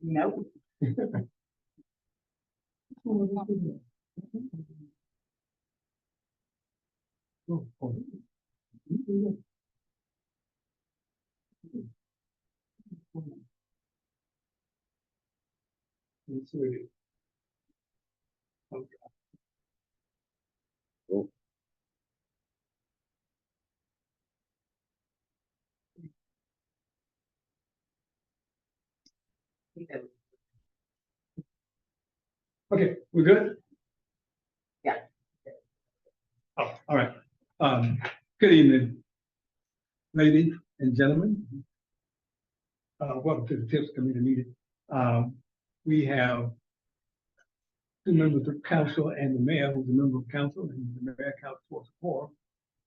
No. Okay, we're good? Yeah. Oh, all right. Good evening, ladies and gentlemen. Welcome to the TIPS committee meeting. We have two members of council and the mayor, who's a member of council, and the mayor counts for support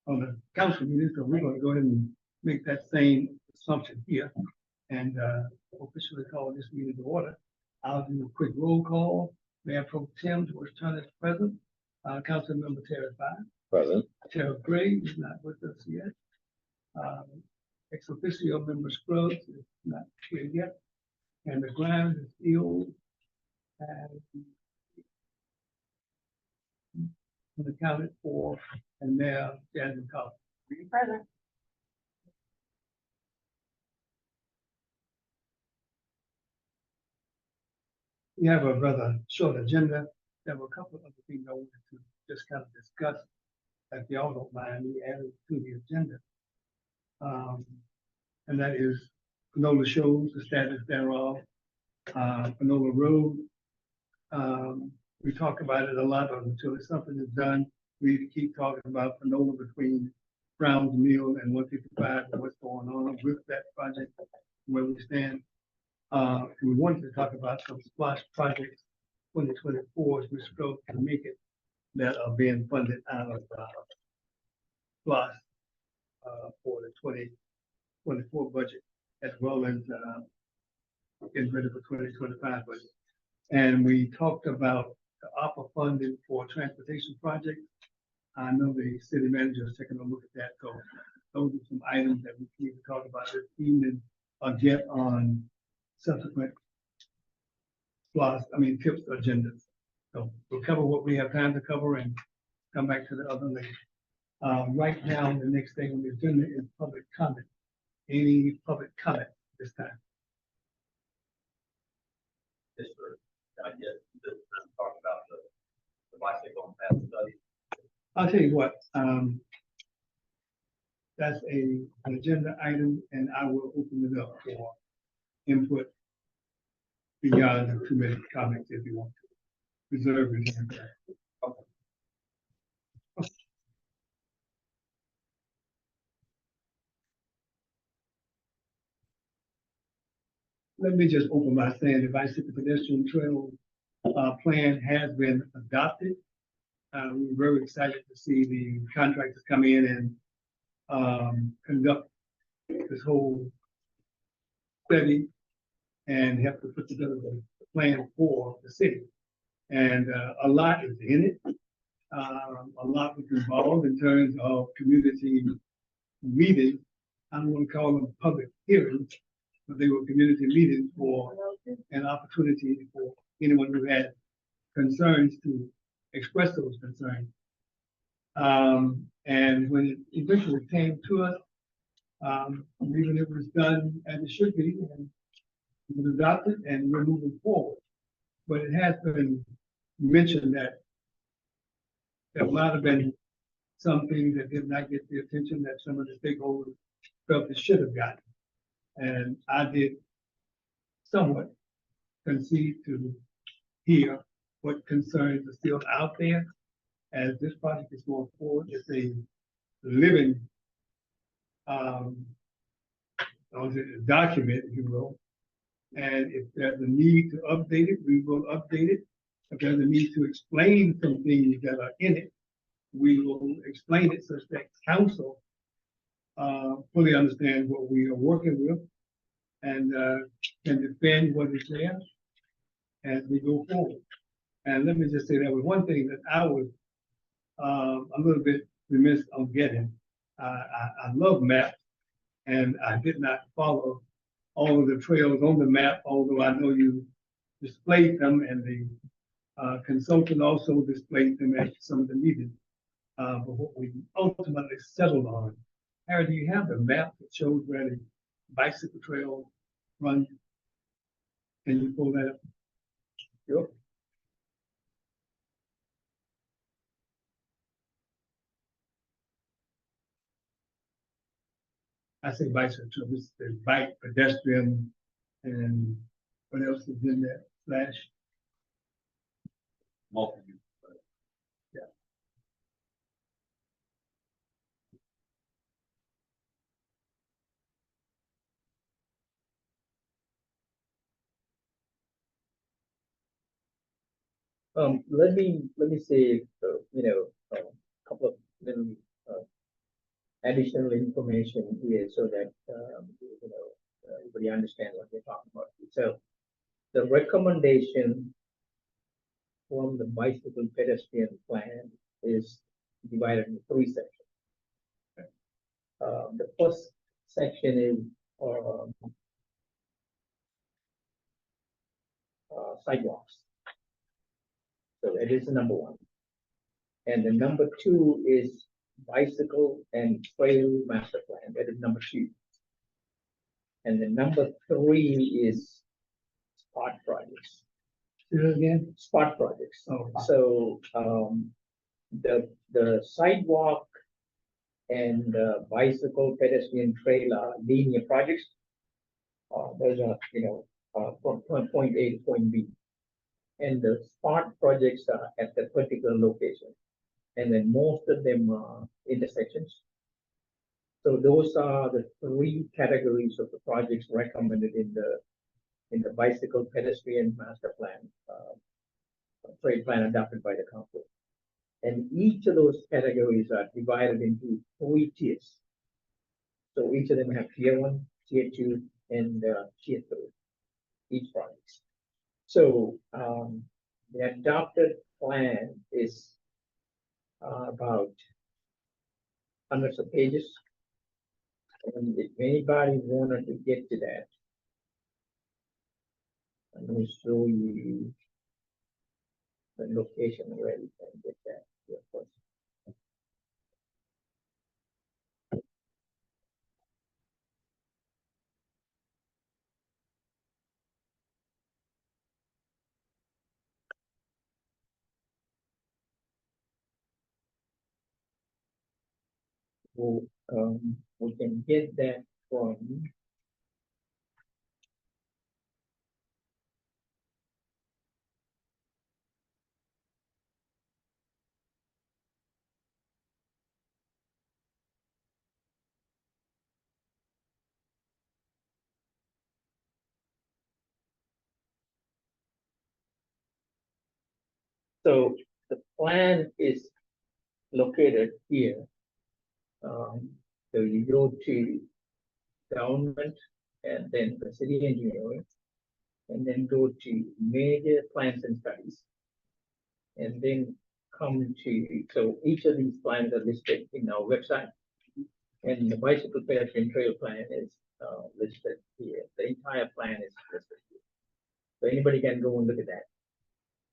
on the council meeting. So we're going to go ahead and make that same assumption here and officially call this meeting to order. I'll do a quick roll call. Mayor Pro Tem George Turner is present. Council member Terry Fine. Present. Terry Gray is not with us yet. Ex officio member Scruggs is not here yet. And the ground is ill and accounted for, and Mayor Jasmine Collins. Present. We have a rather short agenda. There were a couple of other things I wanted to just kind of discuss, if y'all don't mind me adding to the agenda. And that is Panola Shows, the status thereof, Panola Road. We talk about it a lot, but until something is done, we need to keep talking about Panola between Brown's Mill and 155 and what's going on with that project, where we stand. And we wanted to talk about some splash projects 2024 as we strove to make it that are being funded out of splash for the 2024 budget, as well as getting ready for 2025 budget. And we talked about the ARPA funding for transportation projects. I know the city manager is taking a look at that. So those are some items that we need to talk about this evening or get on subsequent TIPS agendas. So we'll cover what we have time to cover and come back to the other later. Right now, the next thing on the agenda is public comment. Any public comment this time? Yes, sir. I guess this time talk about the bicycle path study. I'll tell you what, that's an agenda item, and I will open it up for input beyond the 2 minute comments if you want to. Reserve your time for that. Okay. Let me just open by saying the bicycle pedestrian trail plan has been adopted. We're very excited to see the contractors come in and conduct this whole study and have to put together the plan for the city. And a lot is in it. A lot was involved in terms of community meetings. I don't want to call them public hearings, but they were community meetings for an opportunity for anyone who had concerns to express those concerns. And when it eventually came to us, even it was done as it should be, and it was adopted, and we're moving forward. But it has been mentioned that there might have been some things that did not get the attention that some of the stakeholders felt it should have gotten. And I did somewhat concede to hear what concerns are still out there as this project is going forward. It's a living document, if you will. And if there's a need to update it, we will update it. If there's a need to explain some things that are in it, we will explain it such that council fully understands what we are working with and can defend what is there as we go forward. And let me just say that was one thing that I was a little bit remiss on getting. I love maps, and I did not follow all of the trails on the map, although I know you displayed them, and the consultant also displayed them at some of the meetings. But what we ultimately settled on, Harry, do you have the map that shows where the bicycle trail runs? Can you pull that up? Sure. I say bicycle trail, this is the bike, pedestrian, and what else is in there? Flash. Multi-use. Let me say, a couple of little additional information here so that everybody understands what we're talking about. So the recommendation from the bicycle pedestrian plan is divided into three sections. The first section is sidewalks. So it is number one. And the number two is bicycle and trail master plan. That is number two. And the number three is spot projects. Say that again? Spot projects. Oh, So the sidewalk and bicycle pedestrian trail are linear projects. Those are from point A to point B. And the spot projects are at the particular location. And then most of them are intersections. So those are the three categories of the projects recommended in the bicycle pedestrian master plan, trade plan adopted by the council. And each of those categories are divided into three tiers. So each of them have tier one, tier two, and tier three, each project. So the adopted plan is about hundreds of pages. And if anybody wanted to get to that, I'm going to show you the location where you can get that here first. Well, we can get that from so the plan is located here. So you go to government and then the city engineering, and then go to major plans and studies, and then come to, so each of these plans are listed in our website, and the bicycle pedestrian trail plan is listed here. The entire plan is listed here. So anybody can go and look at that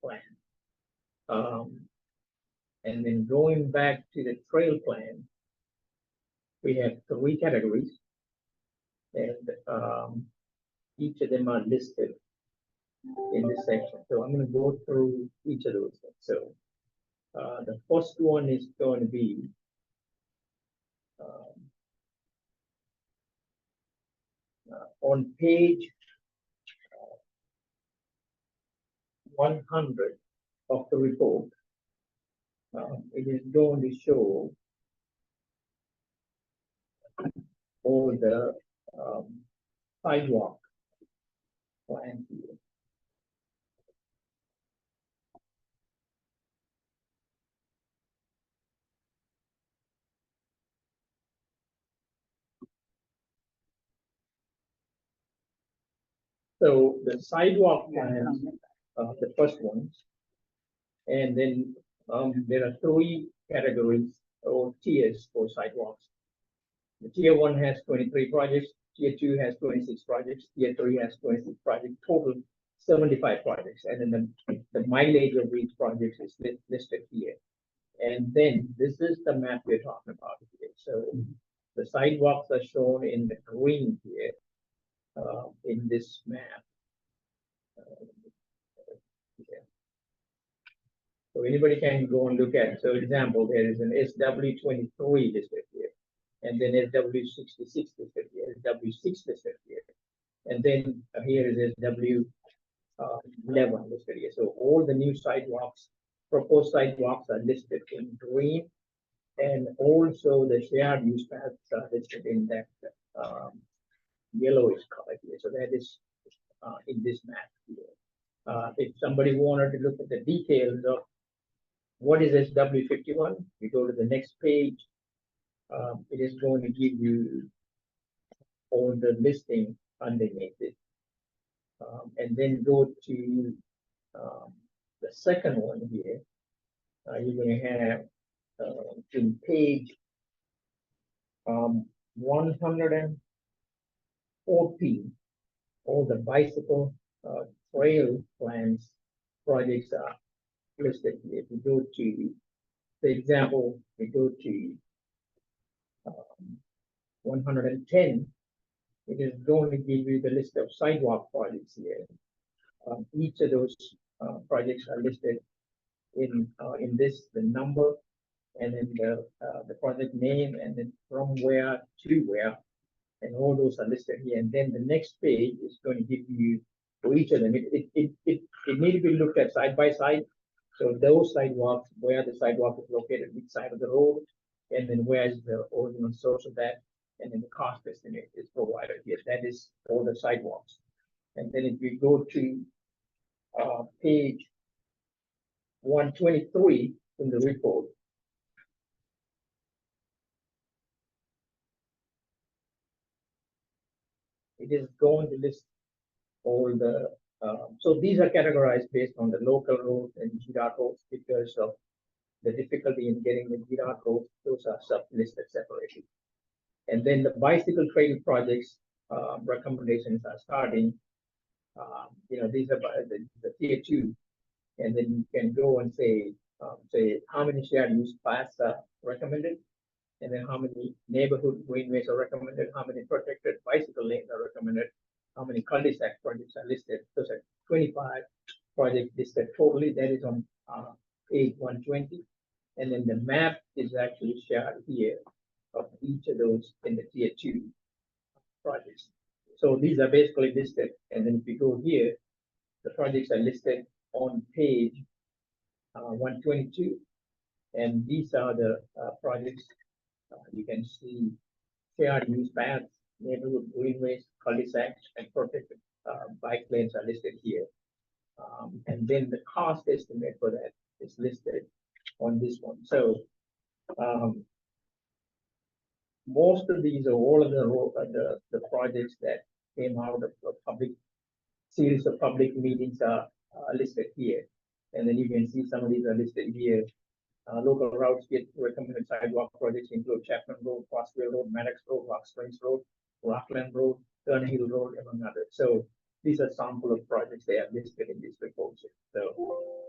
plan. And then going back to the trail plan, we have three categories, and each of them are listed in this section. So I'm going to go through each of those things. So the first one is going to be on page 100 of the report. It is going to show all the sidewalk plan here. So the sidewalk plans, the first ones, and then there are three categories or tiers for sidewalks. The tier one has 23 projects, tier two has 26 projects, tier three has 26 projects, total 75 projects. And then the mileage of each project is listed here. And then this is the map we're talking about here. So the sidewalks are shown in the green here, in this map. Yeah. So anybody can go and look at, so example, there is an SW23 listed here, and then SW66 listed here, SW6 listed here, and then here is SW11 listed here. So all the new sidewalks, proposed sidewalks are listed in green, and also the shared use paths are listed in that yellowish color here. So that is in this map here. If somebody wanted to look at the details of what is SW51, you go to the next page. It is going to give you all the listing underneath it. And then go to the second one here. You're going to have in page 114, all the bicycle trail plans projects are listed here. If you go to the example, we go to 110, it is going to give you the list of sidewalk projects here. Each of those projects are listed in this, the number, and then the project name, and then from where to where, and all those are listed here. And then the next page is going to give you for each of them. It need to be looked at side by side. So those sidewalks, where the sidewalk is located, which side of the road, and then where is the original source of that, and then the cost estimate is provided here. That is all the sidewalks. And then if we go to page 123 in the report, it is going to list all the, so these are categorized based on the local roads and GDOT roads because of the difficulty in getting the GDOT roads. Those are listed separately. And then the bicycle trail projects recommendations are starting. These are the tier two, and then you can go and say how many shared use paths are recommended, and then how many neighborhood greenways are recommended, how many protected bicycle lanes are recommended, how many cul-de-sac projects are listed. Those are 25 projects listed totally. That is on page 120. And then the map is actually shared here of each of those in the tier two projects. So these are basically listed. And then if you go here, the projects are listed on page 122. And these are the projects you can see shared use paths, neighborhood greenways, cul-de-sacs, and protected bike lanes are listed here. And then the cost estimate for that is listed on this one. So most of these are all of the projects that came out of a public series of public meetings are listed here. And then you can see some of these are listed here. Local routes get recommended sidewalk projects include Chapman Road, Crossville Road, Maddox Road, Rock Springs Road, Rockland Road, Turner Hill Road, among others. So these are sample of projects they are listed in this proposal. So,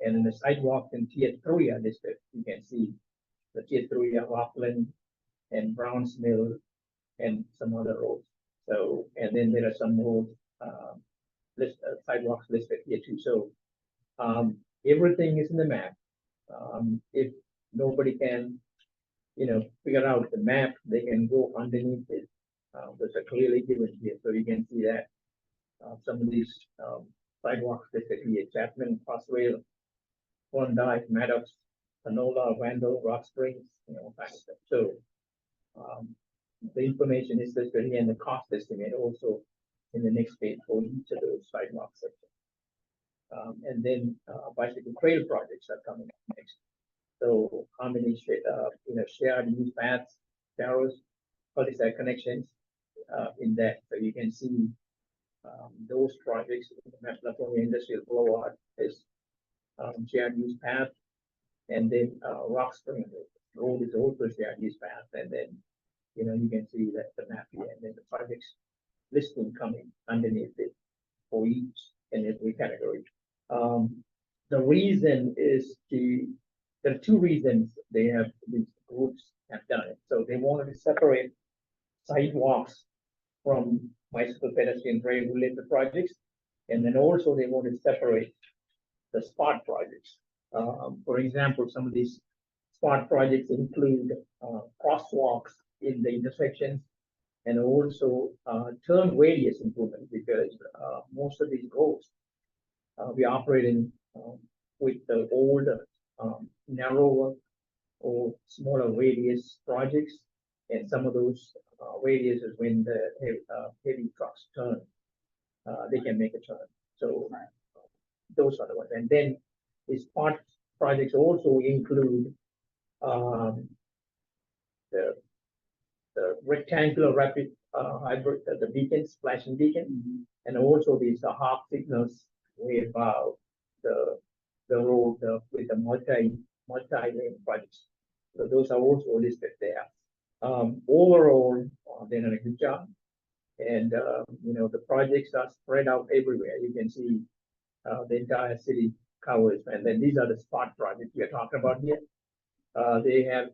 and then the sidewalks in tier three are listed. You can see the tier three are Rockland and Browns Mill and some other roads. So, and then there are some roads sidewalks listed here too. So everything is in the map. If nobody can, figure out the map, they can go underneath it. Those are clearly given here, so you can see that some of these sidewalks listed here: Chapman, Crossville, Klondike, Maddox, Panola, Vandal, Rock Springs, kind of stuff. So the information is listed here, and the cost estimate also in the next page for each of those sidewalk sections. And then bicycle trail projects are coming up next. So how many shared use paths, barrows, cul-de-sac connections in that. So you can see those projects in the map. Latonia Industrial Boulevard is shared use path, and then Rock Spring Road is also shared use path, and then you can see that the map here, and then the projects listing coming underneath it for each and every category. The reason is there are two reasons these groups have done it. So they wanted to separate sidewalks from bicycle pedestrian trail related projects. And then also they want to separate the spot projects. For example, some of these spot projects include crosswalks in the intersections and also turn radius improvement, because most of these roads we operating with the old narrower or smaller radius projects, and some of those radiuses when the heavy trucks turn, they can make a turn. So those are the ones. And then the spot projects also include the rectangular rapid hybrid, the beacons, flashing beacon, and also these half signals way above the road with the multi-lane projects. So those are also listed there. Overall, they did a good job, and the projects are spread out everywhere. You can see the entire city covers, and then these are the spot projects we are talking about here. They have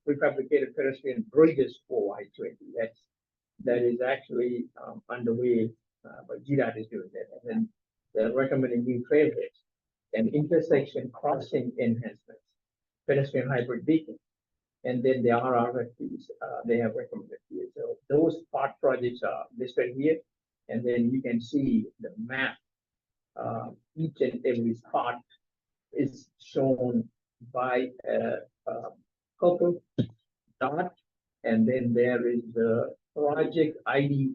prefabricated pedestrian bridges for I-20. That is actually underway, but GDOT is doing that, and then they're recommending new trailheads and intersection crossing enhancements, pedestrian hybrid beacon, and then the RRFPs they have recommended here. So those spot projects are listed here, and then you can see the map. Each and every spot is shown by a purple dot, and then there is the project ID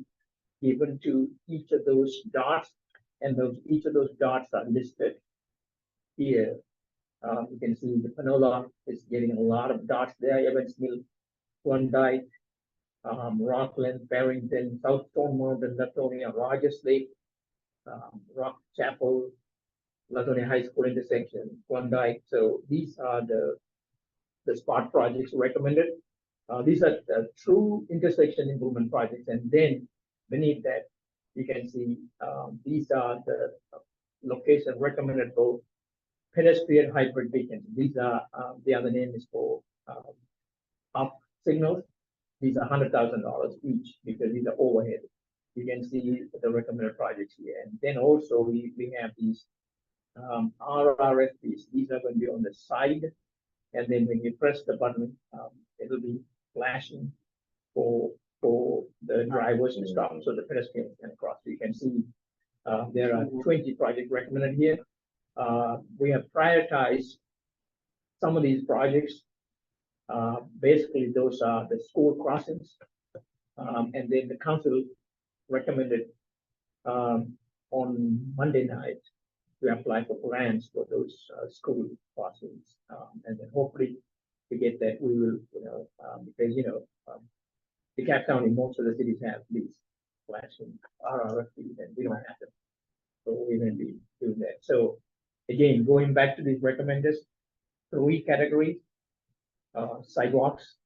given to each of those dots, and each of those dots are listed here. You can see the Panola is getting a lot of dots there. Evans Mill, Klondike, Rockland, Barrington, South Stone Mountain, Latonia, Rogers Lake, Rock Chapel, Latonia High School intersection, Klondike. So these are the spot projects recommended. These are the true intersection improvement projects, and then beneath that, you can see these are the location recommended for pedestrian hybrid beacons. These are the other name is for up signals. These are $100,000 each because these are overhead. You can see the recommended projects here, and then also we have these RRFPs. These are going to be on the side, and then when you press the button, it'll be flashing for the drivers to stop, so the pedestrians can cross. You can see there are 20 projects recommended here. We have prioritized some of these projects. Basically, those are the school crossings, and then the council recommended on Monday night to apply for grants for those school crossings, and then hopefully to get that we will, because DeKalb County, most of the cities have these flashing RRFPs, and we don't have them, so we're going to be doing that. So again, going back to these recommenders, 3 categories. Sidewalks.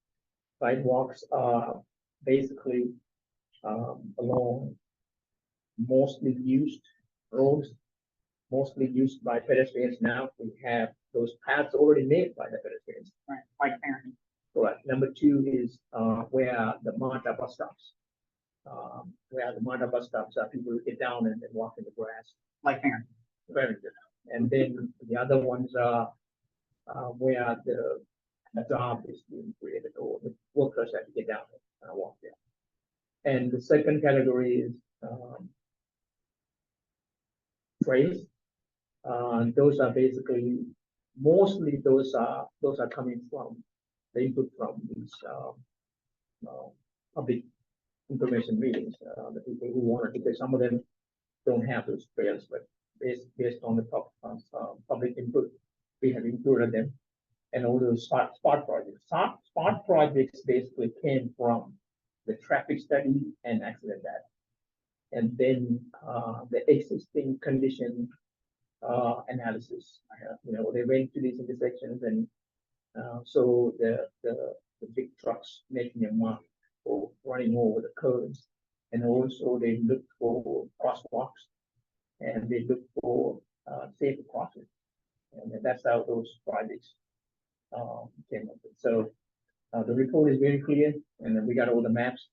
Sidewalks are basically along mostly used roads, mostly used by pedestrians. Now we have those paths already made by the pedestrians. Right, like Farron. Correct. Number 2 is where the MARTA bus stops. Where the MARTA bus stops are people who get down and then walk in the grass. Like Farron. Very good. And then the other ones are where the job is being created, or the workers have to get down and walk there. And the second category is trails. Those are basically mostly those are coming from the input from these public information meetings. The people who wanted, because some of them don't have those trails, but based on the public input, we have included them. And all those spot projects. Spot projects basically came from the traffic study and accident data, and then the existing condition analysis. They went to these intersections, and so the the big trucks making a mark or running over the curbs. And also they look for crosswalks and they look for safer crossings. And that's how those projects came up with. So the report is very clear, and then we got all the maps.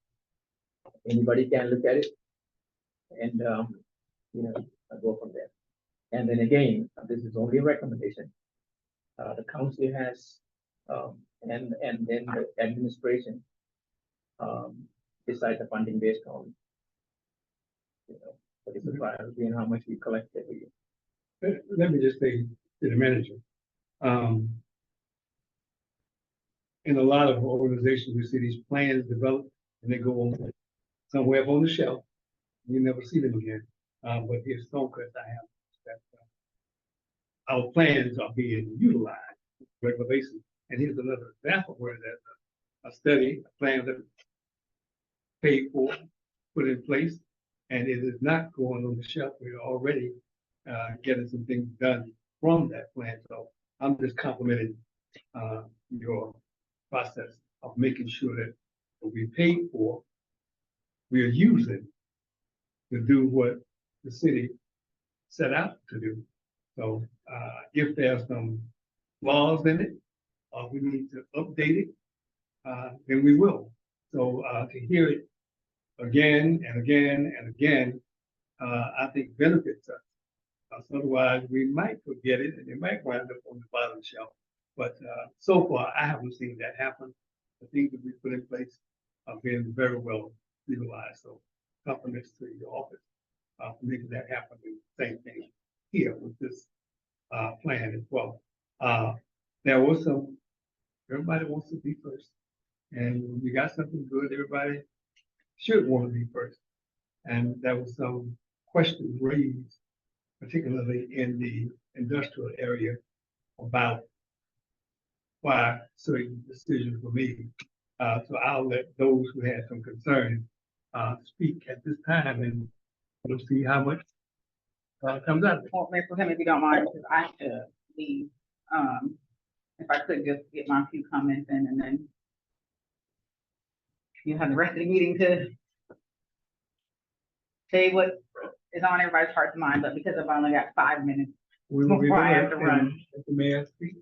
Anybody can look at it, and you know, go from there. And then again, this is only a recommendation. The council has, and then the administration decide the funding based on, you know, what is the priority and how much we collect every year. Let me just say to the manager, in a lot of organizations, we see these plans developed and they go on somewhere up on the shelf. You never see them again. But here at Stonecrest, I have that our plans are being utilized on a regular basis. And here's another example where that a study, a plan that paid for, put in place, and it is not going on the shelf. We're already getting some things done from that plan. So I'm just complimenting your process of making sure that what we paid for, we are using to do what the city set out to do. So if there's some flaws in it, or we need to update it, then we will. So to hear it again and again and again, I think benefits us. Otherwise, we might forget it and it might wind up on the bottom shelf. But so far, I haven't seen that happen. The things that we put in place are being very well utilized. So compliments to your office for making that happen. Same thing here with this plan as well. There was some, everybody wants to be first. And when you got something good, everybody should want to be first. And there was some questions raised, particularly in the industrial area, about why certain decisions were made. So I'll let those who had some concern speak at this time, and we'll see how much comes out of it. Well, Mayor Pro Tem, if you don't mind, because I have to leave. If I could just get my few comments in, and then you have the rest of the meeting to say what is on everybody's heart and mind, but because I've only got 5 minutes, We will be before I have to back, run. and let the mayor speak.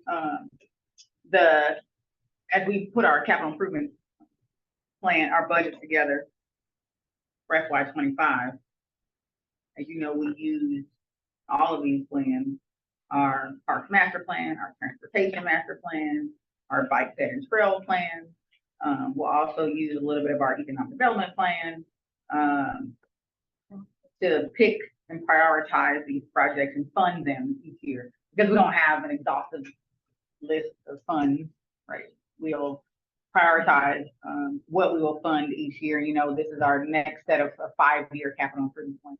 As we put our capital improvement plan, our budget together for FY 25, as you know, we use all of these plans, our Parks Master Plan, our Transportation Master Plan, our Bike Set and Trail Plan. We'll also use a little bit of our Economic Development Plan to pick and prioritize these projects and fund them each year, because we don't have an exhaustive list of funds, right? We'll prioritize what we will fund each year. You know, this is our next set of a 5-year capital improvement plan,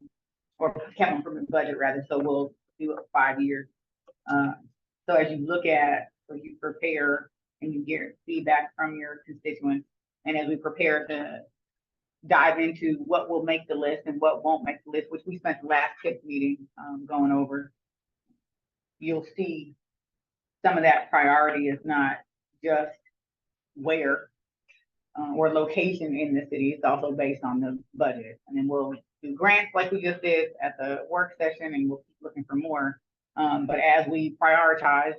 or capital improvement budget rather. So we'll do it 5 years. So as you look at, or you prepare and you get feedback from your constituents, and as we prepare to dive into what will make the list and what won't make the list, which we spent the last TIP meeting going over, you'll see some of that priority is not just where or location in the city. It's also based on the budget. And then we'll do grants like we just did at the work session, and we'll keep looking for more. But as we prioritize,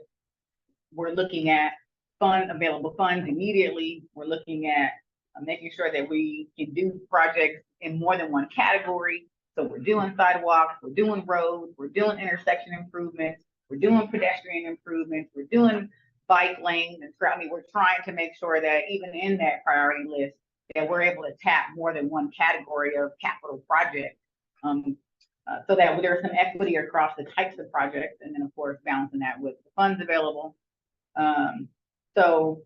we're looking at available funds immediately. We're looking at making sure that we can do projects in more than one category. So we're doing sidewalks, we're doing roads, we're doing intersection improvements, we're doing pedestrian improvements, we're doing bike lanes and trail. I mean, we're trying to make sure that even in that priority list, that we're able to tap more than one category of capital projects, so that there's some equity across the types of projects, and then of course balancing that with the funds available. So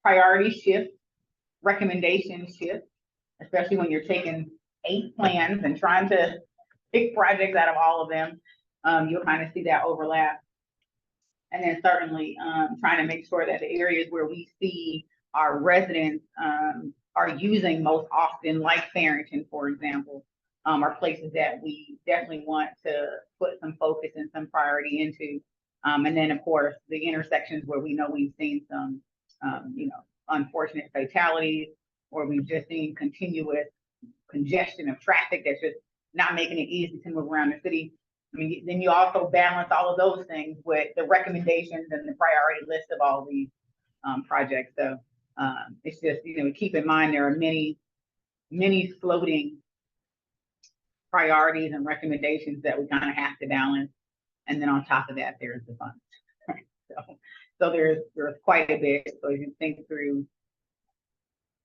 priority shift, recommendation shift, especially when you're taking 8 plans and trying to pick projects out of all of them, you'll kind of see that overlap. And then certainly trying to make sure that the areas where we see our residents are using most often, like Farrington, for example, are places that we definitely want to put some focus and some priority into. And then of course, the intersections where we know we've seen some, unfortunate fatalities, or we've just seen continuous congestion of traffic that's just not making it easy to move around the city. I mean, then you also balance all of those things with the recommendations and the priority list of all these projects. So it's just, keep in mind there are many floating priorities and recommendations that we kind of have to balance. And then on top of that, there's the funds. So there's quite a bit. So as you think through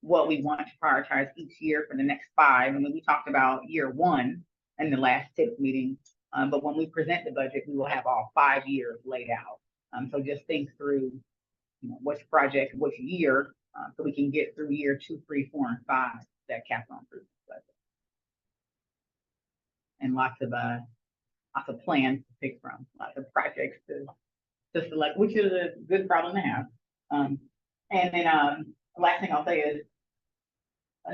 what we want to prioritize each year for the next 5, and then we talked about year 1 in the last TIPS meeting, but when we present the budget, we will have all 5 years laid out. So just think through, which project, which year, so we can get through year 2, 3, 4, and 5, that capital improvement budget. And lots of plans to pick from, lots of projects to select, which is a good problem to have. And then last thing I'll say is,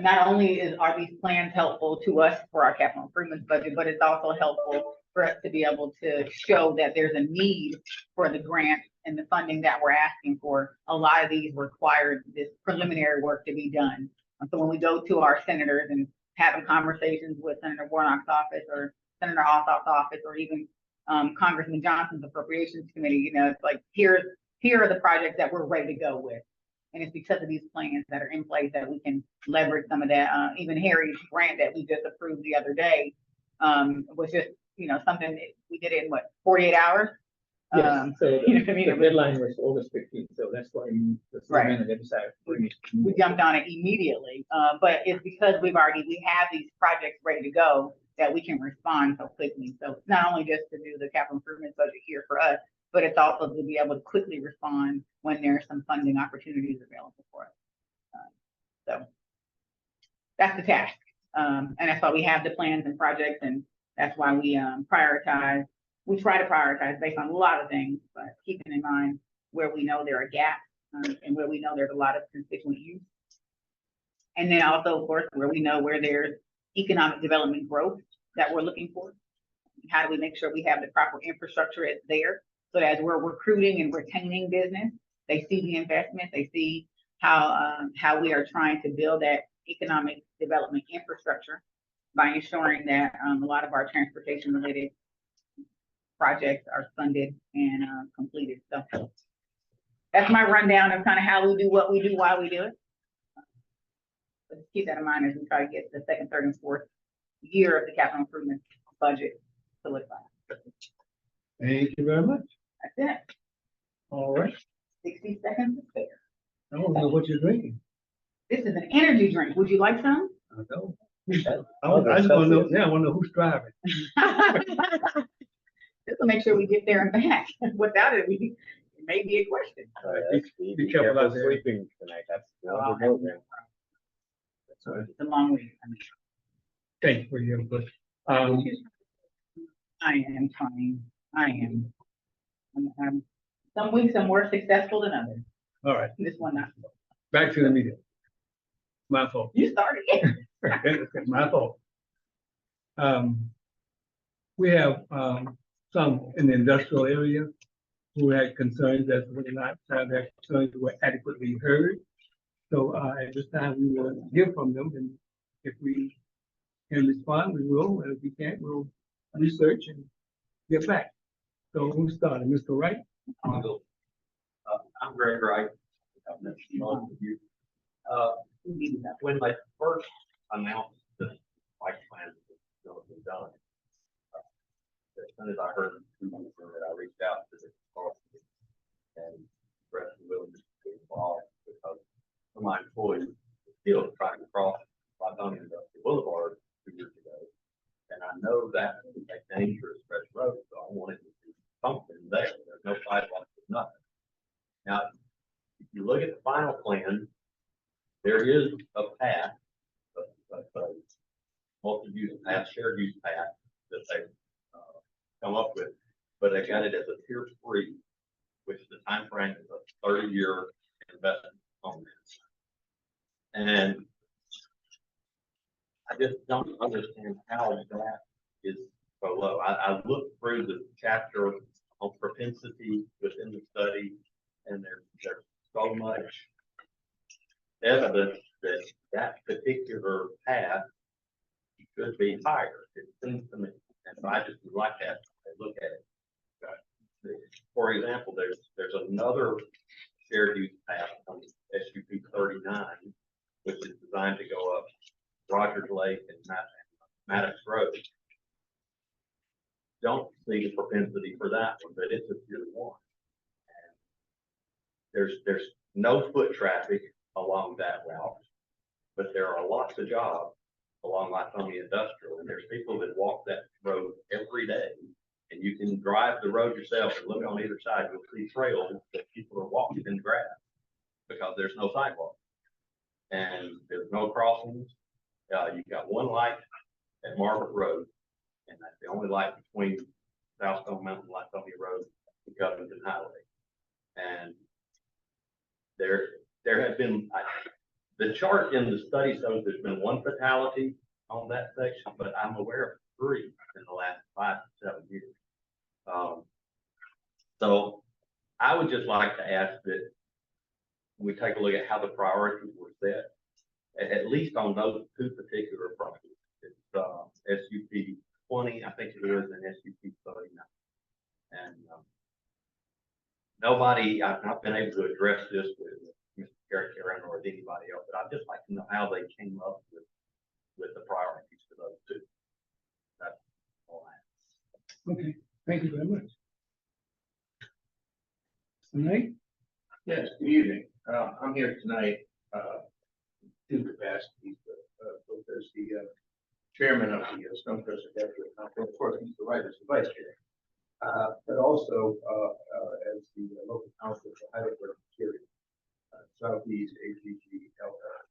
not only are these plans helpful to us for our capital improvements budget, but it's also helpful for us to be able to show that there's a need for the grant and the funding that we're asking for. A lot of these required this preliminary work to be done. So when we go to our senators and having conversations with Senator Warnock's office or Senator Ossoff's office, or even Congressman Johnson's Appropriations Committee, it's like, here are the projects that we're ready to go with. And it's because of these plans that are in place that we can leverage some of that. Even Harry's grant that we just approved the other day was just, something we did it in 48 hours. Yes, so the The deadline was August 15th, so that's why the Right. manager decided to bring it. We jumped on it immediately, but it's because we have these projects ready to go that we can respond so quickly. So it's not only just to do the capital improvement budget here for us, but it's also to be able to quickly respond when there's some funding opportunities available for us. So that's the task. And that's why we have the plans and projects, and that's why we prioritize. We try to prioritize based on a lot of things, but keeping in mind where we know there are gaps and where we know there's a lot of constituent use. And then also, of course, where we know where there's economic development growth that we're looking for. How do we make sure we have the proper infrastructure there, so that as we're recruiting and retaining business, they see the investment, they see how we are trying to build that economic development infrastructure by ensuring that a lot of our transportation related projects are funded and completed. So that's my rundown of kind of how we do what we do, why we do it. But just keep that in mind as we try to get the 2nd, 3rd, and 4th year of the capital improvement budget solidified. Thank you very much. That's it. All right. 60 seconds to spare. I don't know what you're drinking. This is an energy drink. Would you like some? I don't. I just want to know, I want to know who's driving. Just to make sure we get there and back. Without it, it may be a question. Be careful out there. Sleeping tonight, that's. Oh, It's a long week. Thank you for your input. I am trying. I am. Some weeks I'm more successful than others. All right, This one not. back to the meeting. My fault. You started it. My fault. We have some in the industrial area who had concerns that whether or not their concerns were adequately heard. So at this time, we will hear from them, and if we can respond, we will, and if we can't, we'll research and get back. So who started? Mr. Wright? I'm Greg Wright. I've met most of you. When they first announced the bike plan that was done, as soon as I heard it, I reached out to the department and expressed the willingness to be involved, because some of my employees were still trying to cross Lydon Industrial Boulevard 2 years ago. And I know that is a dangerous stretch road, so I wanted to do something there. There's no sidewalks, there's nothing. Now, if you look at the final plan, there is a path, a multi-use path, shared use path that they've come up with, but they got it as a tier 3, which the time frame is a 30-year investment on this. And I just don't understand how that is so low. I looked through the chapter on propensity within the study, and there's so much evidence that that particular path should be higher, it seems to me. And so I just would like to have a look at it. For example, there's another shared use path on SUP 39, which is designed to go up Rogers Lake and Maddox Road. Don't see the propensity for that one, but it's a tier 1. And there's no foot traffic along that route, but there are lots of jobs along Lithonia Industrial, and there's people that walk that road every day. And you can drive the road yourself and look on either side, you'll see trails that people are walking in grass because there's no sidewalk. And there's no crossings. You've got one light at Margaret Road, and that's the only light between South Stone Mountain and Lithonia Road and Covington Highway. And there have been, the chart in the study shows there's been 1 fatality on that section, but I'm aware of 3 in the last 5 to 7 years. So I would just like to ask that we take a look at how the priorities were set, at least on those 2 particular projects. It's SUP 20, I think it is, and SUP 39. And I've not been able to address this with Mr. Karen or with anybody else, but I'd just like to know how they came up with the priorities for those 2. That's all I have. Okay, thank you very much. Tonight, Yes, good evening. I'm here tonight, 2 capacities, both as the chairman of the Stonecrest Industrial Council, of course, Mr. Wright is the vice chair. But also, as the local council for Heidelberg Materials, Southeast AGG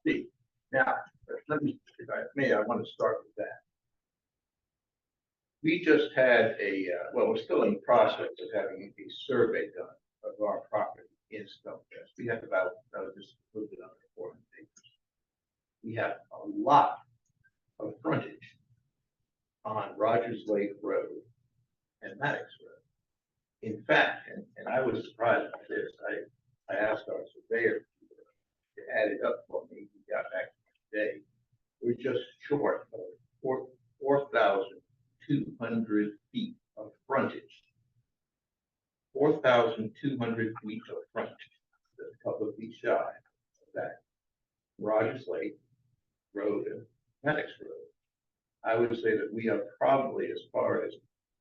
LLC. Now, let me, if I may, I want to start with that. We just had we're still in the process of having a survey done of our property in Stonecrest. We have about just a little bit under 400 acres. We have a lot of frontage on Rogers Lake Road and Maddox Road. In fact, and I was surprised by this, I asked our surveyor to add it up for me. He got back today. We're just short of 4,200 feet of frontage. 4,200 feet of frontage, just a couple of feet shy of that Rogers Lake Road and Maddox Road. I would say that we are probably, as far as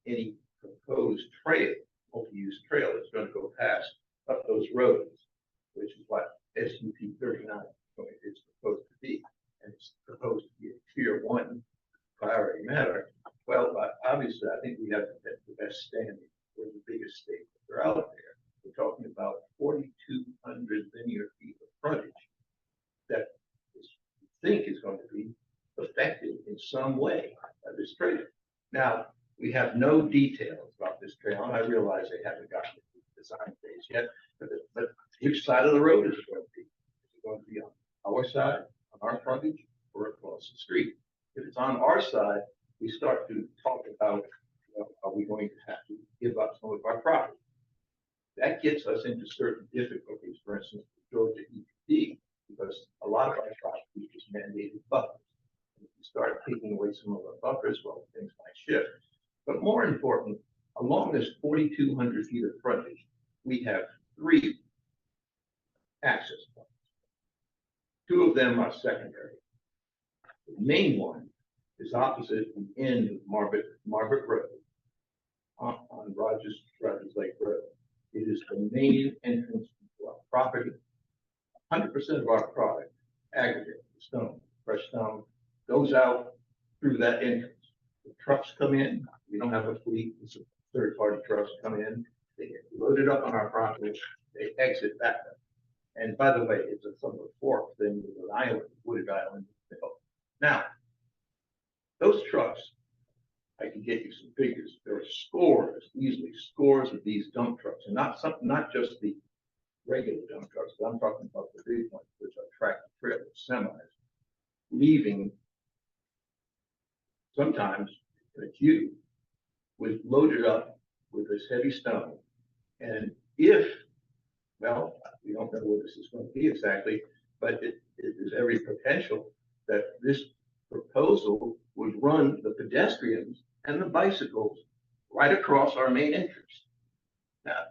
any proposed trail, multi-use trail that's going to go past up those roads, which is what SUP 39 is supposed to be, and it's supposed to be a tier 1 priority matter. Well, obviously, I think we have the best standing. We're the biggest state that are out there. We're talking about 4,200 linear feet of frontage that we think is going to be affected in some way by this trail. Now, we have no details about this trail, and I realize they haven't gotten to the design phase yet, but which side of the road is it going to be? Is it going to be on our side, on our frontage, or across the street? If it's on our side, we start to talk about, are we going to have to give up some of our property? That gets us into certain difficulties, for instance, Georgia EPD, because a lot of our property is mandated buffers. And if you start taking away some of our buffers, well, things might shift. But more important, along this 4,200 feet of frontage, we have 3 access points. 2 of them are secondary. The main one is opposite the end of Margaret Road on Rogers Lake Road. It is the main entrance to our property. 100% of our product, aggregate, stone, fresh stone, goes out through that entrance. The trucks come in. We don't have a fleet. It's a third-party trucks come in. They get loaded up on our property. They exit that way. And by the way, it's a sort of a fork thing with an island, wooded island. Now, those trucks, I can get you some figures. There are scores, easily scores of these dump trucks, and not just the regular dump trucks, but I'm talking about the big ones, which are tractor trailers, semis, leaving sometimes in a queue loaded up with this heavy stone. And if, well, we don't know what this is going to be exactly, but it is every potential that this proposal would run the pedestrians and the bicycles right across our main entrance. Now,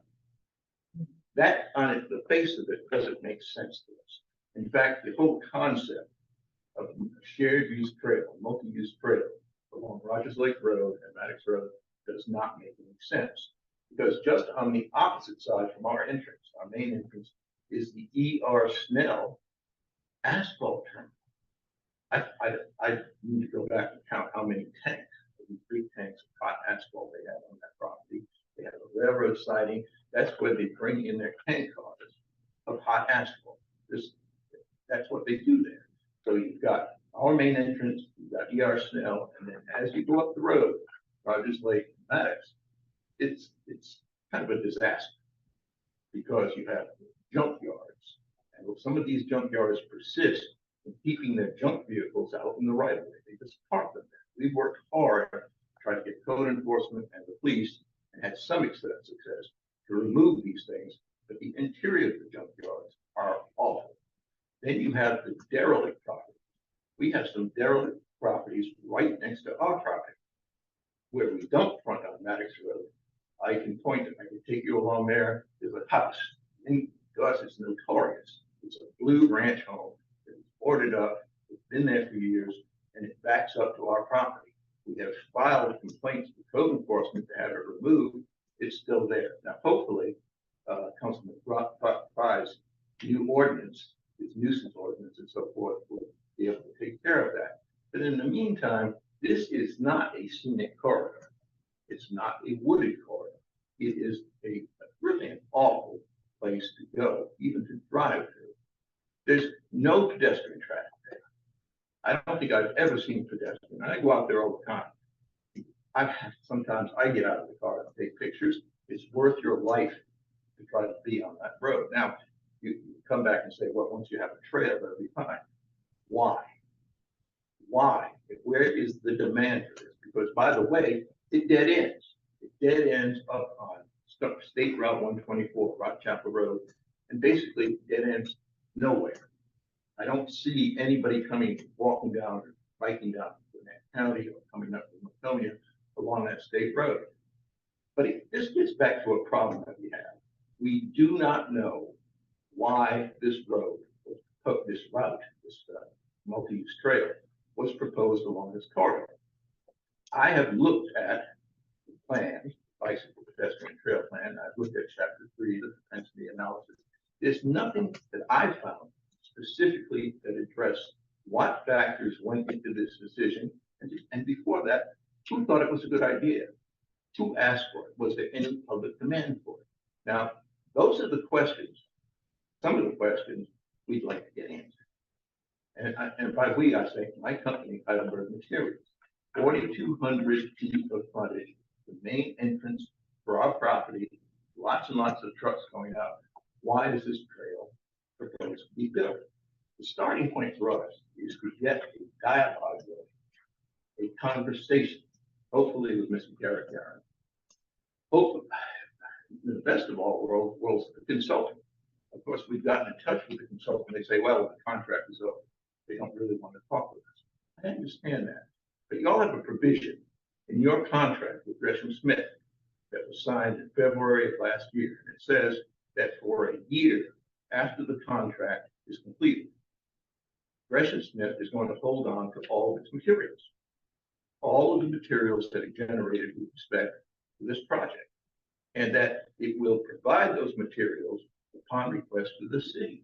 that on the face of it doesn't make sense to us. In fact, the whole concept of shared use trail, multi-use trail along Rogers Lake Road and Maddox Road does not make any sense. Because just on the opposite side from our entrance, our main entrance, is the E.R. Snell asphalt terminal. I need to go back and count how many tanks, these big tanks of hot asphalt they have on that property. They have a railroad siding. That's where they bring in their tank cars of hot asphalt. That's what they do there. So you've got our main entrance, you've got E.R. Snell, and then as you go up the road, Rogers Lake, Maddox, it's kind of a disaster because you have junk yards, and some of these junk yards persist in keeping their junk vehicles out in the right of way. They just park them there. We've worked hard to try to get code enforcement and the police, and had some extent of success to remove these things, but the interior of the junk yards are awful. Then you have the derelict property. We have some derelict properties right next to our property where we don't front on Maddox Road. I can point it, I can take you along there. There's a house. And to us, it's notorious. It's a blue ranch home. It's boarded up. It's been there for years, and it backs up to our property. We have filed complaints to code enforcement to have it removed. It's still there. Now, hopefully, Councilman Fry's new ordinance, his nuisance ordinance and so forth, will be able to take care of that. But in the meantime, this is not a scenic corridor. It's not a wooded corridor. It is really an awful place to go, even to drive through. There's no pedestrian traffic there. I don't think I've ever seen pedestrian. I go out there all the time. Sometimes I get out of the car and take pictures. It's worth your life to try to be on that road. Now, you come back and say, well, once you have a trail, that'll be fine. Why? Why? Where is the demand for this? Because, by the way, it dead ends. It dead ends up on State Route 124, Rock Chapel Road, and basically dead ends nowhere. I don't see anybody walking down or biking down to Gwinnett County or coming up from Laconia along that state road. But this gets back to a problem that we have. We do not know why this road, this route, this multi-use trail was proposed along this corridor. I have looked at the plan, bicycle pedestrian trail plan. I've looked at chapter 3, the propensity analysis. There's nothing that I found specifically that addressed what factors went into this decision. And before that, who thought it was a good idea? Who asked for it? Was there any public demand for it? Now, those are the questions, some of the questions we'd like to get answered. And by we, I say my company, Heidelberg Materials, 4,200 feet of frontage, the main entrance for our property, lots and lots of trucks going out. Why is this trail proposed to be built? The starting point for us is to get a dialogue, a conversation, hopefully with Mr. Garrett Garren. Hopefully, the best of all worlds, the consultant. Of course, we've gotten in touch with the consultant. They say, well, the contract is over. They don't really want to talk with us. I understand that. But y'all have a provision in your contract with Gresham Smith that was signed in February of last year. And it says that for a year after the contract is completed, Gresham Smith is going to hold on to all of its materials, all of the materials that it generated with respect to this project, and that it will provide those materials upon request to the city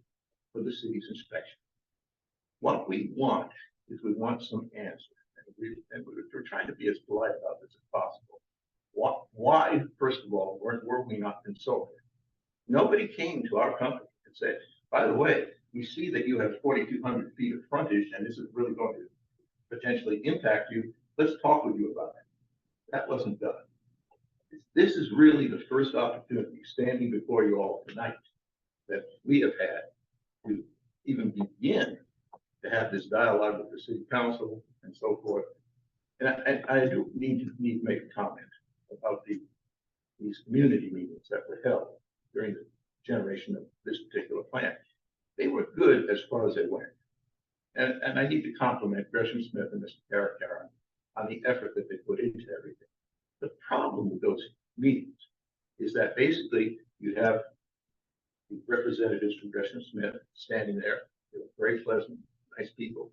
for the city's inspection. What we want is we want some answers, and we're trying to be as polite about this as possible. Why, first of all, were we not consulted? Nobody came to our company and said, by the way, we see that you have 4,200 feet of frontage, and this is really going to potentially impact you. Let's talk with you about it. That wasn't done. This is really the first opportunity standing before you all tonight that we have had to even begin to have this dialogue with the city council and so forth. And I do need to make a comment about these community meetings that were held during the generation of this particular plan. they were good as far as they went. And I need to compliment Gresham Smith and Mr. Karen on the effort that they put into everything. The problem with those meetings is that basically you have the representatives from Gresham Smith standing there. They were very pleasant, nice people.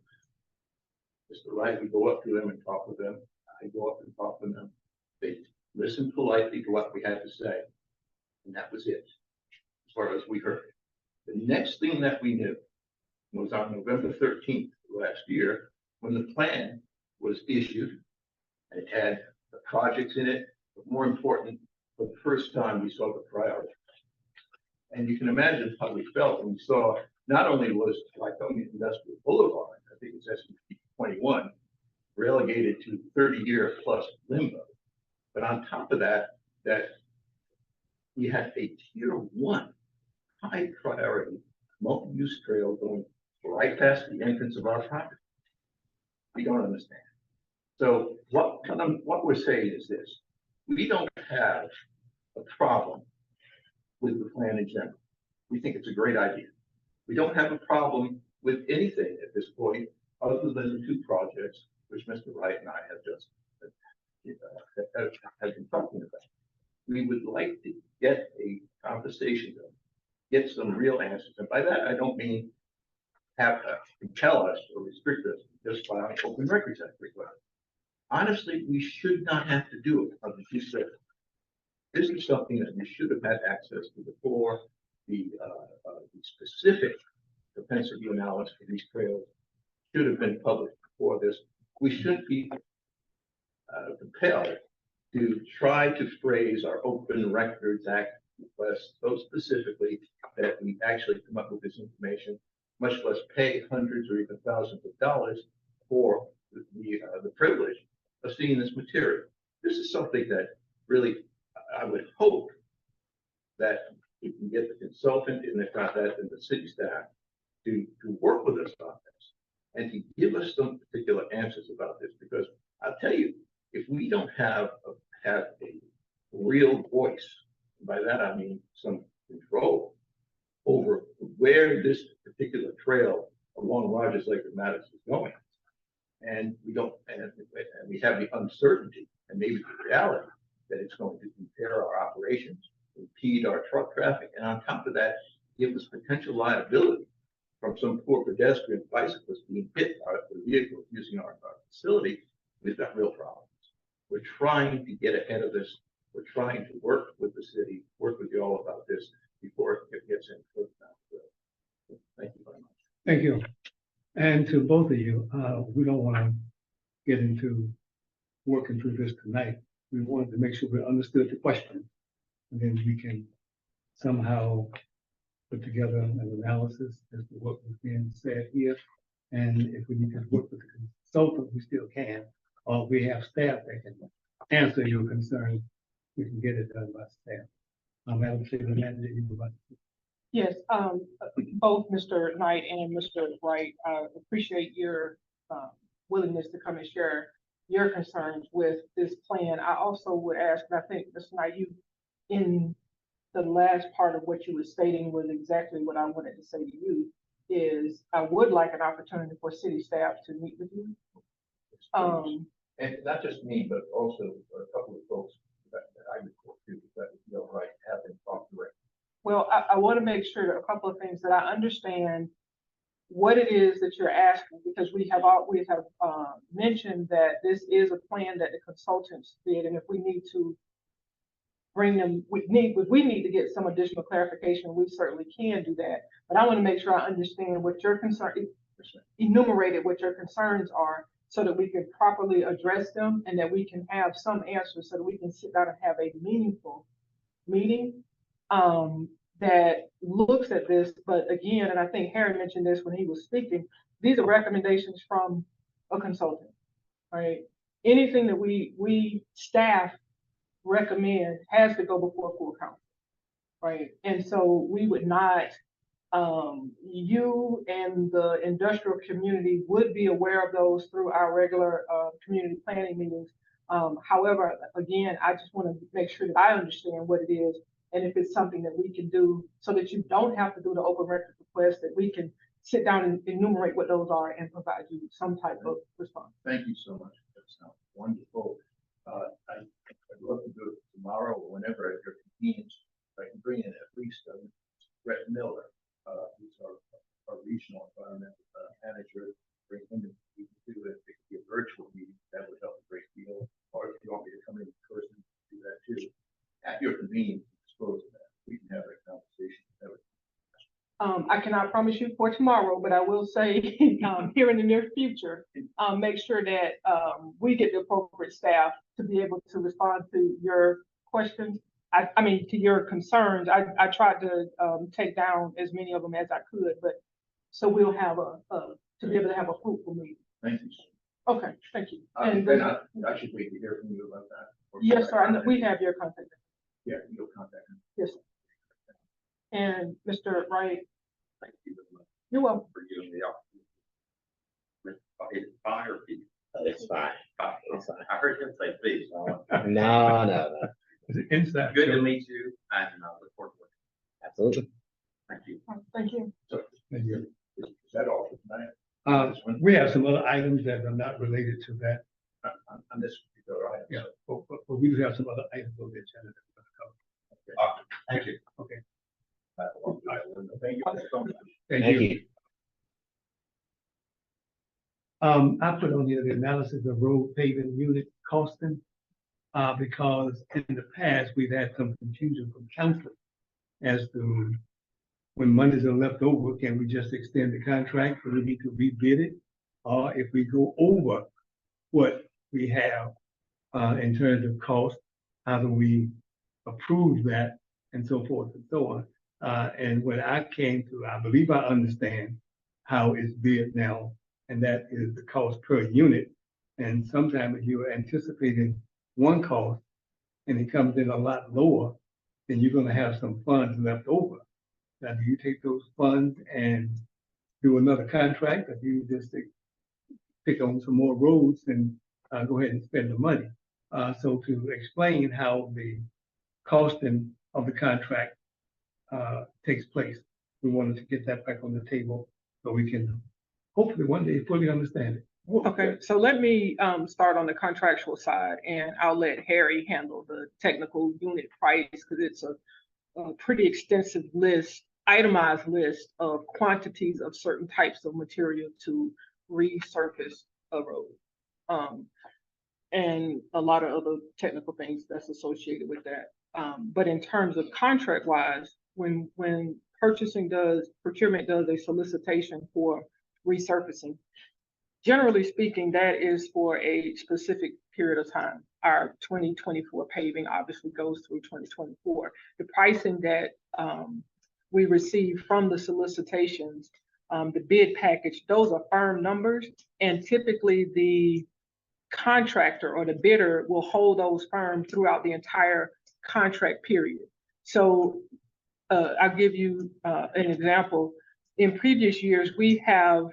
Mr. Wright would go up to them and talk with them. I go up and talk with them. They listened politely to what we had to say. And that was it, as far as we heard. The next thing that we knew was on November 13th last year, when the plan was issued. It had the projects in it, but more important, for the first time, we saw the priorities. And you can imagine how we felt when we saw, not only was Lycoming Industrial Boulevard, I think it's SB 21, relegated to 30-year plus limbo, but on top of that, that we had a tier 1 high priority multi-use trail going right past the entrance of our property. We don't understand. So what we're saying is this: we don't have a problem with the plan in general. We think it's a great idea. We don't have a problem with anything at this point, other than the 2 projects which Mr. Wright and I have just have been talking about. We would like to get a conversation done, get some real answers, and by that I don't mean have compel us or restrict us just by an open records act request. Honestly, we should not have to do it under 270. This is something that we should have had access to before. The specific propensity analysis for these trails should have been published before this. We shouldn't be compelled to try to phrase our Open Records Act request so specifically that we actually come up with this information, much less pay hundreds or even thousands of dollars for the privilege of seeing this material. This is something that really, I would hope that we can get the consultant, and if not that, then the city staff to work with us on this and to give us some particular answers about this, because I'll tell you, if we don't have a real voice, by that I mean some control over where this particular trail along Rogers Lake and Madison is going, and we don't, and we have the uncertainty and maybe the reality that it's going to impair our operations, impede our truck traffic, and on top of that, give us potential liability from some poor pedestrian bicyclist being hit by the vehicle using our facility. We've got real problems. We're trying to get ahead of this. We're trying to work with the city, work with you all about this before it gets in. Thank you very much. Thank you. And to both of you, we don't want to get into working through this tonight. We wanted to make sure we understood the question, and then we can somehow put together an analysis as to what was being said here. And if we need to work with the consultant, we still can, or we have staff that can answer your concerns. We can get it done by staff. Madam City Manager, you would like to. Yes, both Mr. Knight and Mr. Wright, I appreciate your willingness to come and share your concerns with this plan. I also would ask, and I think Mr. Knight, you, in the last part of what you were stating was exactly what I wanted to say to you, is I would like an opportunity for city staff to meet with you. And not just me, but also a couple of folks that I report to, that you know, right, have been talked to. Well, I want to make sure that a couple of things that I understand what it is that you're asking, because we have mentioned that this is a plan that the consultants did, and if we need to bring them, if we need to get some additional clarification, we certainly can do that. But I want to make sure I understand what your concern, enumerated what your concerns are, so that we can properly address them and that we can have some answers, so that we can sit down and have a meaningful meeting that looks at this. But again, and I think Harry mentioned this when he was speaking, these are recommendations from a consultant, right? Anything that we staff recommend has to go before full council, right? And so we would not, you and the industrial community would be aware of those through our regular community planning meetings. However, again, I just want to make sure that I understand what it is And if it's something that we can do so that you don't have to do the open record request, that we can sit down and enumerate what those are and provide you some type of response. Thank you so much. That sounds wonderful. I'd love to do it tomorrow or whenever at your convenience. I can bring in at least Brett Miller, who's our regional environmental manager. Bring him in. We can do it. It could be a virtual meeting. That would help a great deal. Or if you want me to come in person, do that too. At your convenience, dispose of that. We can have that conversation. I cannot promise you for tomorrow, but I will say, here in the near future, make sure that, we get the appropriate staff to be able to respond to your questions. I mean, to your concerns. I tried to, take down as many of them as I could, but, so we'll have to be able to have a fruitful meeting. Thank you. Okay, thank you. And And, I should wait to hear from you about that. Or yes, sir, I know contact we him. have your contact. Yeah, you'll contact him. Yes, sir. And Mr. Wright, Thank you very much you're welcome. for giving me the opportunity. Is it fire or fee? It's fine. Fire. It's fine. I heard him say fee. No. Is it inside? Good to meet you and look forward to it. Absolutely. Thank you. Thank you. Thank you. Is that all for tonight? We have some other items that are not related to that. On this particular item. Yeah, but we do have some other items on the agenda. that we're gonna cover. Thank you. Okay, Thank you so much. thank Thank you. you. I put on here the analysis of road paving unit costing, because in the past, we've had some confusion from council as to when monies are left over, can we just extend the contract, or we need to rebid it? Or if we go over what we have, in terms of cost, how do we approve that, and so forth and so on. And when I came to, I believe I understand how it's bid now, and that is the cost per unit. And sometimes if you're anticipating one cost and it comes in a lot lower, then you're gonna have some funds left over. Now, do you take those funds and do another contract, or do you just pick on some more roads and go ahead and spend the money? So to explain how the costing of the contract takes place, we wanted to get that back on the table so we can hopefully one day fully understand it. Okay, so let me start on the contractual side, and I'll let Harry handle the technical unit price, because it's a pretty extensive list, itemized list of quantities of certain types of material to resurface a road. And a lot of other technical things that's associated with that. But in terms of contract wise, when procurement does a solicitation for resurfacing, generally speaking, that is for a specific period of time. Our 2024 paving obviously goes through 2024. The pricing that we receive from the solicitations, the bid package, those are firm numbers, and typically the contractor or the bidder will hold those firm throughout the entire contract period. So I'll give you an example. In previous years, we have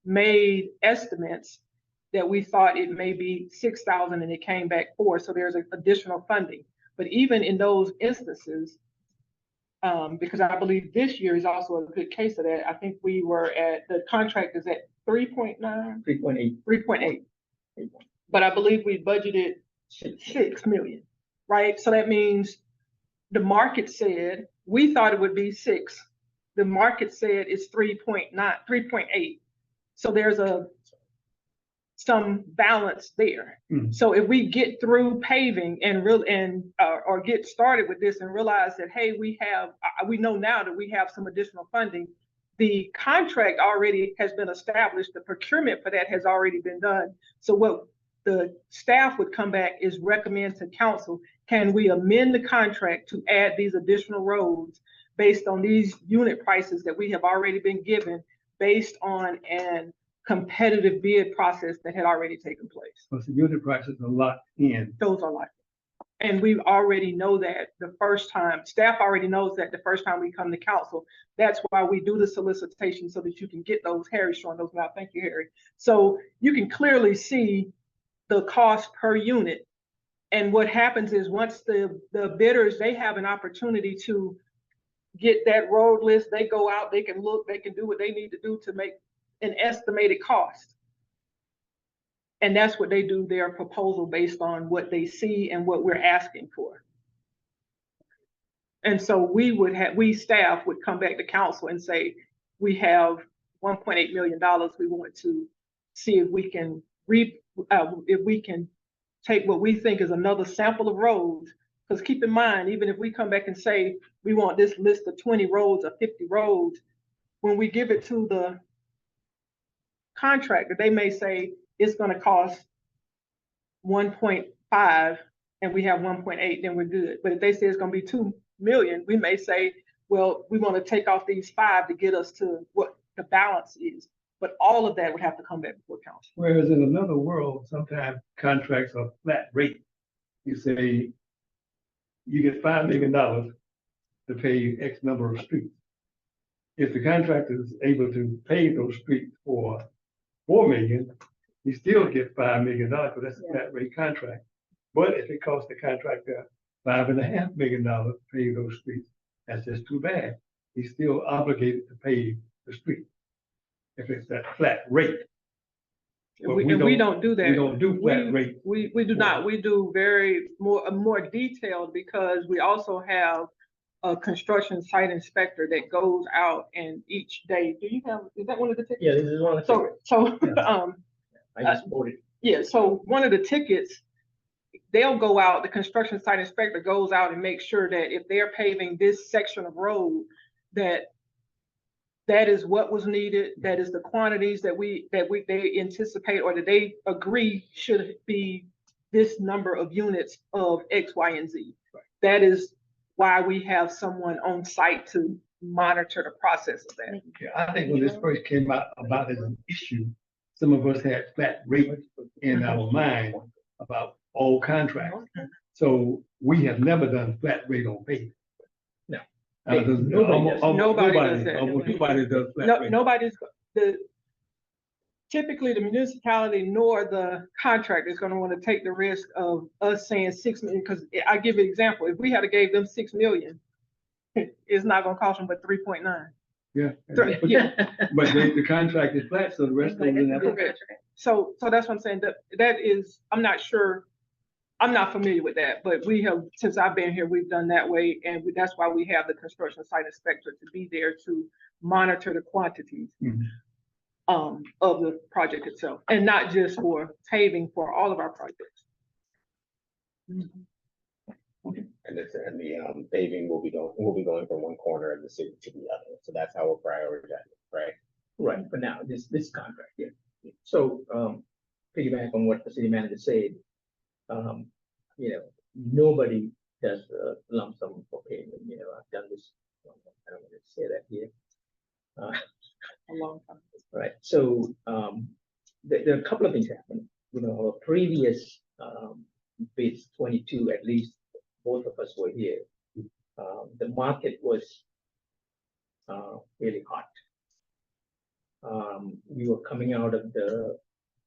made estimates that we thought it may be 6,000 and it came back 4, so there's additional funding. But even in those instances, because I believe this year is also a good case of that, I think we were at, the contract is at 3.9? 3.8. 3.8. But I believe we budgeted 6 million, right? So that means the market said, we thought it would be 6. The market said it's 3.9, 3.8. So there's some balance there. Mhm. So if we get through paving and or get started with this and realize that, hey, we know now that we have some additional funding, the contract already has been established, the procurement for that has already been done. So what the staff would come back is recommend to council, can we amend the contract to add these additional roads based on these unit prices that we have already been given based on an competitive bid process that had already taken place. Because the unit prices are locked in. Those are like, and we already know that the first time, staff already knows that the first time we come to council. That's why we do the solicitation, so that you can get those. Harry's showing those now. Thank you, Harry. So you can clearly see the cost per unit And what happens is once the bidders, they have an opportunity to get that road list, they go out, they can look, they can do what they need to do to make an estimated cost. And that's what they do, their proposal based on what they see and what we're asking for. And so we staff would come back to council and say, we have $1.8 million. We want to see if we can take what we think is another sample of roads. Because keep in mind, even if we come back and say, we want this list of 20 roads or 50 roads, when we give it to the contractor, they may say it's going to cost 1.5 and we have 1.8, then we're good. But if they say it's going to be 2 million, we may say, well, we want to take off these 5 to get us to what the balance is. But all of that would have to come back before council. Whereas in another world, sometimes contracts are flat rate. You say, you get $5 million to pay X number of streets. If the contractor is able to pay those streets for $4 million, he still gets $5 million because that's a flat rate contract. But if it costs the contractor $5.5 million to pay those streets, that's just too bad. He's still obligated to pay the street if it's that flat rate. But We don't do that. We don't do flat rate. We do not. We do more detailed because we also have a construction site inspector that goes out and each day. Is that one of the tickets? Yeah, this is one of the. I just bought it. Yeah, so one of the tickets, they'll go out, the construction site inspector goes out and makes sure that if they're paving this section of road, that is what was needed, that is the quantities that they anticipate or that they agree should be this number of units of X, Y, and Z. Right. That is why we have someone on site to monitor the process of that. Yeah, I think when this first came out about as an issue, some of us had flat rate in our mind about all contracts. So we have never done flat rate on paving. No. Nobody does that. Nobody does flat rate. Typically the municipality nor the contractor is going to want to take the risk of us saying 6 million, because I give you an example. If we had gave them 6 million, it's not going to cost them but 3.9. Yeah. Yeah. But the contract is flat, so the rest goes in that. So that's what I'm saying. That is, I'm not sure. I'm not familiar with that, but we have, since I've been here, we've done that way. And that's why we have the construction site inspector to be there to monitor the quantities of the project itself, and not just for paving, for all of our projects. And the paving will be going from one corner of the city to the other. So that's how we're prioritizing, right? Right, for now, this contract, yeah. So, piggyback on what the city manager said, nobody does a lump sum for payment. I've done this, I don't want to say that here. A long time. Right, so, there are a couple of things happening. Our previous, bids 22, at least both of us were here. The market was really hot. We were coming out of the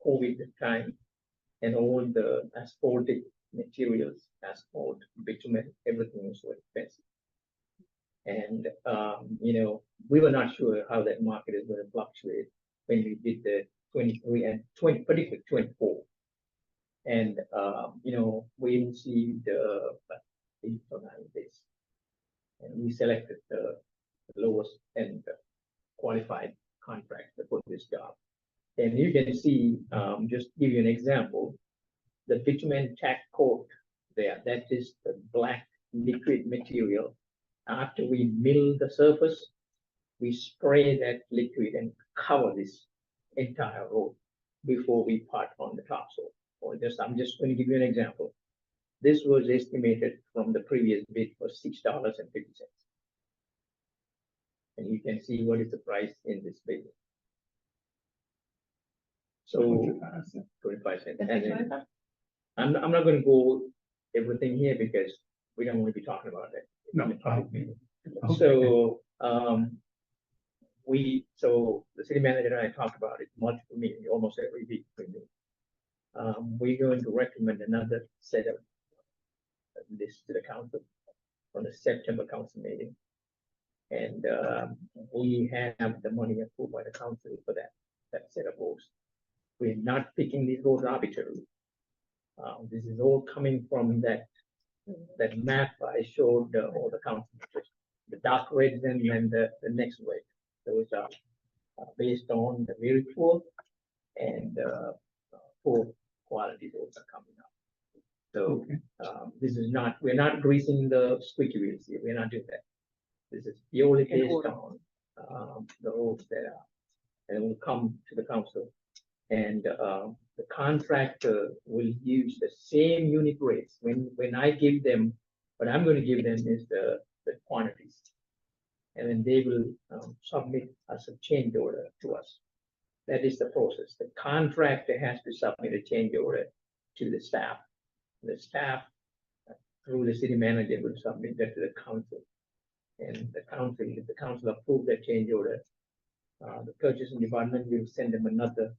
COVID time, and all the asphaltic materials, asphalt, bitumen, everything was so expensive. And we were not sure how that market is going to fluctuate when we did the 23 and 20, particularly 24. And we received 8 or 9 days, and we selected the lowest and qualified contractor for this job. And you can see, just give you an example, the bitumen tack coat there, that is the black liquid material. After we mill the surface, we spray that liquid and cover this entire road before we part on the topsoil. I'm just going to give you an example. This was estimated from the previous bid for $6.50. And you can see what is the price in this bid. So 25 cents. And then, I'm not going to go everything here because we don't want to be talking about that. No. So the city manager and I talked about it multiple meetings, almost every week. We're going to recommend another set of this to the council on the September council meeting. And, we have the money approved by the council for that set of roads. We're not picking these roads arbitrarily. This is all coming from that map I showed all the council members. The dark reds and then the next red. Those are based on the very poor and poor quality roads are coming up. So this is not, we're not greasing the squeaky wheels here. We're not doing that. This is purely In based order. on the roads that are, and will come to the council. And the contractor will use the same unit rates. When I give them, what I'm going to give them is the quantities. And then they will submit us a change order to us. That is the process. The contractor has to submit a change order to the staff. The staff, through the city manager, will submit that to the council. And the council, if the council approves that change order, the purchasing department will send them another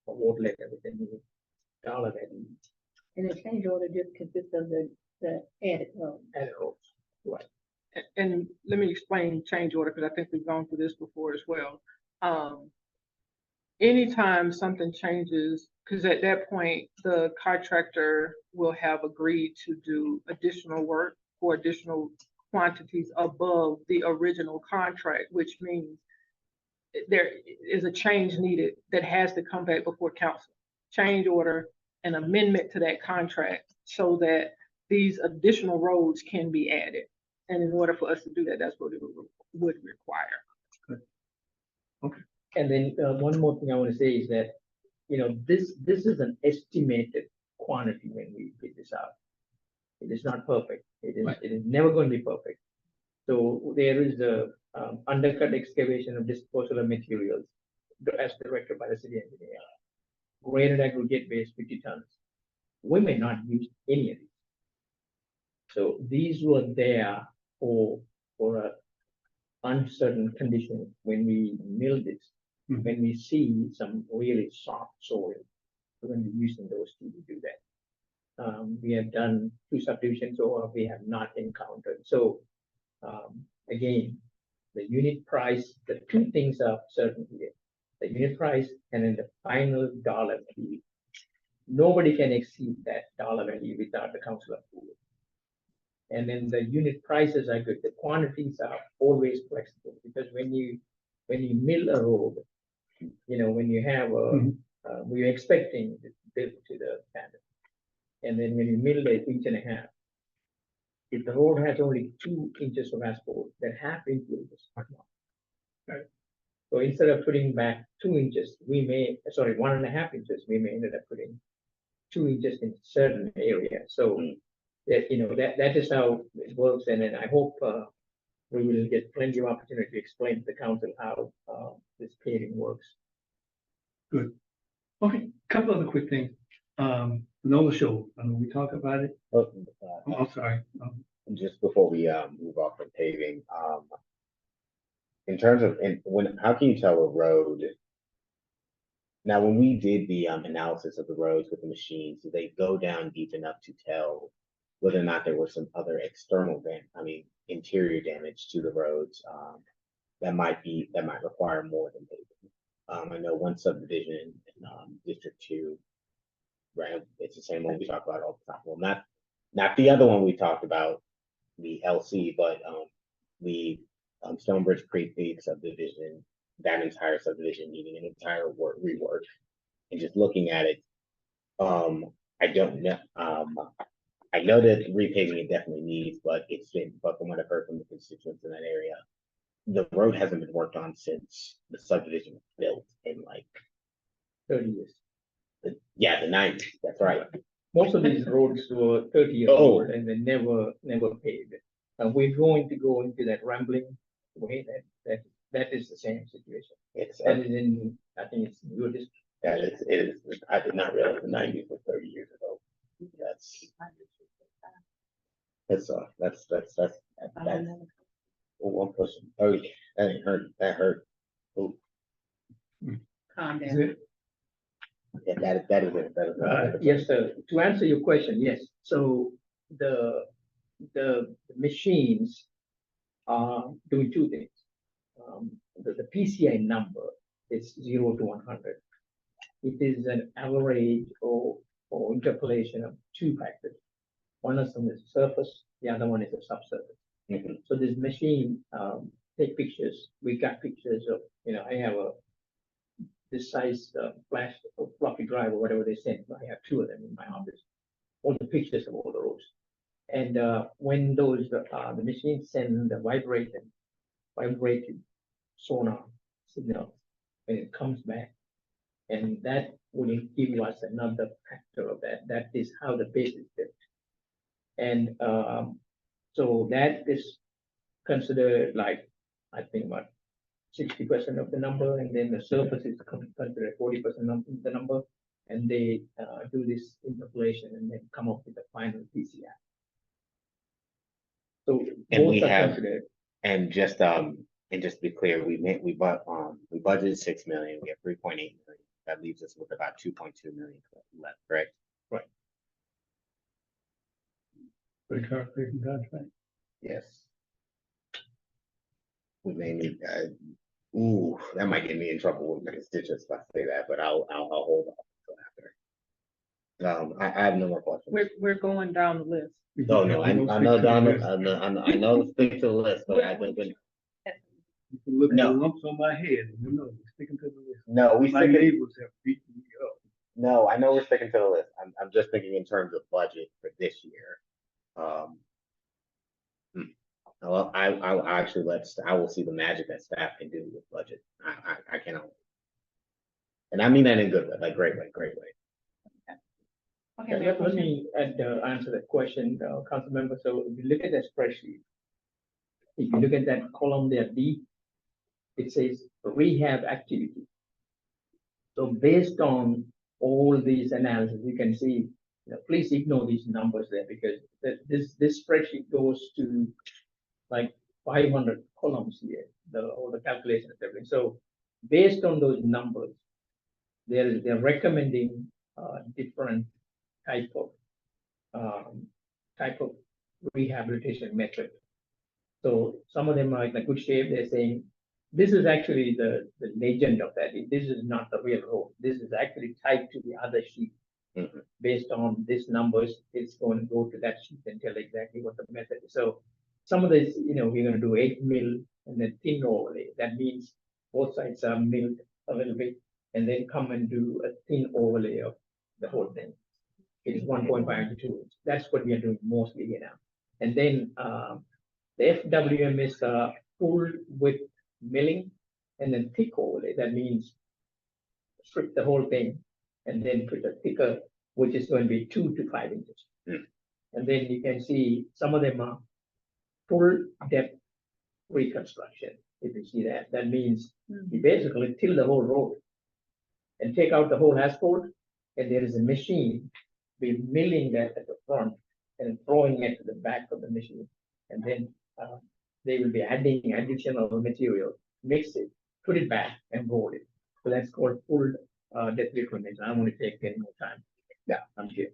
award letter with a new dollar value. And the change order just consists of the added road. Added roads. Right. And let me explain change order, because I think we've gone through this before as well. Anytime something changes, because at that point, the contractor will have agreed to do additional work for additional quantities above the original contract, which means there is a change needed that has to come back before council. Change order, an amendment to that contract so that these additional roads can be added. And in order for us to do that, that's what it would require. And then one more thing I want to say is that, this is an estimated quantity when we bid this out. It is not perfect. It is never going to be perfect. So there is a undercut excavation of disposal of materials as directed by the city engineer. Graded aggregate base 50 tons. We may not use any of these. So these were there for a uncertain condition when we mill this. When we see some really soft soil, we're going to be using those to do that. We have done 2 subdivisions or we have not encountered. So again, the unit price, the 2 things are certain here. The unit price and then the final dollar value. Nobody can exceed that dollar value without the council approval. And then the unit prices are good. The quantities are always flexible because when you mill a road, when you have we're expecting it built to the standard. And then when you mill it 1.5 inches, if the road has only 2 inches of asphalt, then 1/2 inch will just cut off. Right. So instead of putting back 2 inches, 1.5 inches, we may end up putting 2 inches in certain area. So that is how it works. And then I hope we will get plenty of opportunity to explain to the council how this paving works. Good. Okay, couple other quick things. Nola Show, we talk about it. Oh, I'm sorry. Just before we move off from paving, in terms of how can you tell a road? Now, when we did the analysis of the roads with the machines, did they go down deep enough to tell whether or not there was some other external interior damage to the roads that might require more than paving? I know one subdivision in District 2, right? It's the same one we talk about all the time. Well, not the other one we talked about, the LC, but the Stonebridge Creek subdivision, that entire subdivision needing an entire rework. And just looking at it, I don't know. I know that repaving it definitely needs, but from what I've heard from the constituents in that area, the road hasn't been worked on since the subdivision was built in 30 years. the 90s. That's right. Most of these roads were 30 years old and they never paved. And we're going to go into that rambling way that is the same situation. That is in, I think it's your district. Yeah, it is. I did not realize the 90s was 30 years ago. That's one person. Oh, that ain't hurt. That hurt. Oh, Calm Is down. it? yeah, that is it. Yes, sir. To answer your question, yes. So the the machines are doing two things. The PCI number is 0 to 100. It is an average or interpolation of two factors. One of them is surface, the other one is a subsurface. Mhm. So this machine, take pictures. We got pictures of, I have this size flash or floppy drive or whatever they send. I have two of them in my office. All the pictures of all the roads. And when those the machine send the vibrated sonar signal, when it comes back, and that will give us another factor of that. That is how the base is built. And so that is considered like, I think about 60% of the number, and then the surface is considered 40% of the number, and they do this interpolation and then come up with the final PCI. So And both we are have- considered. And just to be clear, we budgeted 6 million, we have 3.8 million. That leaves us with about 2.2 million left, correct? For the clarification contract. Yes. We may need, ooh, that might get me in trouble with my constituents if I say that, but I'll hold off until after. I have no more questions. We're going down the list. No, I know, Donald, I know to stick to the list, but I think, You can look at the No. lumps on my head, and you know, sticking to the list. no, we My stick it. neighbors have beaten me up. No, I know we're sticking to the list. I'm just thinking in terms of budget for this year. Well, I'll actually I will see the magic that staff can do with budget. I cannot. And I mean that in a good way, like great way. Okay, Yeah, we have let questions? me answer that question, council member. So if you look at that spreadsheet, if you look at that column there, D, it says rehab activity. So based on all these analysis, you can see, please ignore these numbers there because this spreadsheet goes to like 500 columns here, all the calculations, everything. So based on those numbers, they're recommending different type of rehabilitation method. So some of them are in a good shape. They're saying this is actually the legend of that. This is not the real road. This is actually tied to the other sheet. Mhm. Based on these numbers, it's going to go to that sheet and tell exactly what the method is. So some of this, we're going to do 8 mil and then thin overlay. That means both sides are milled a little bit and then come and do a thin overlay of the whole thing. It is 1.5 to 2 inch. That's what we are doing mostly here now. And then the FWM is full width milling and then thick overlay. That means strip the whole thing and then put a thicker, which is going to be 2 to 5 inches. Mm. And then you can see some of them are full depth reconstruction. If you see that, that means you basically till the whole road and take out the whole asphalt, and there is a machine be milling that at the front and throwing it to the back of the machine, and then they will be adding additional material, mix it, put it back, and roll it. So that's called full depth reclamation. I don't want to take any more time. Yeah, I'm here.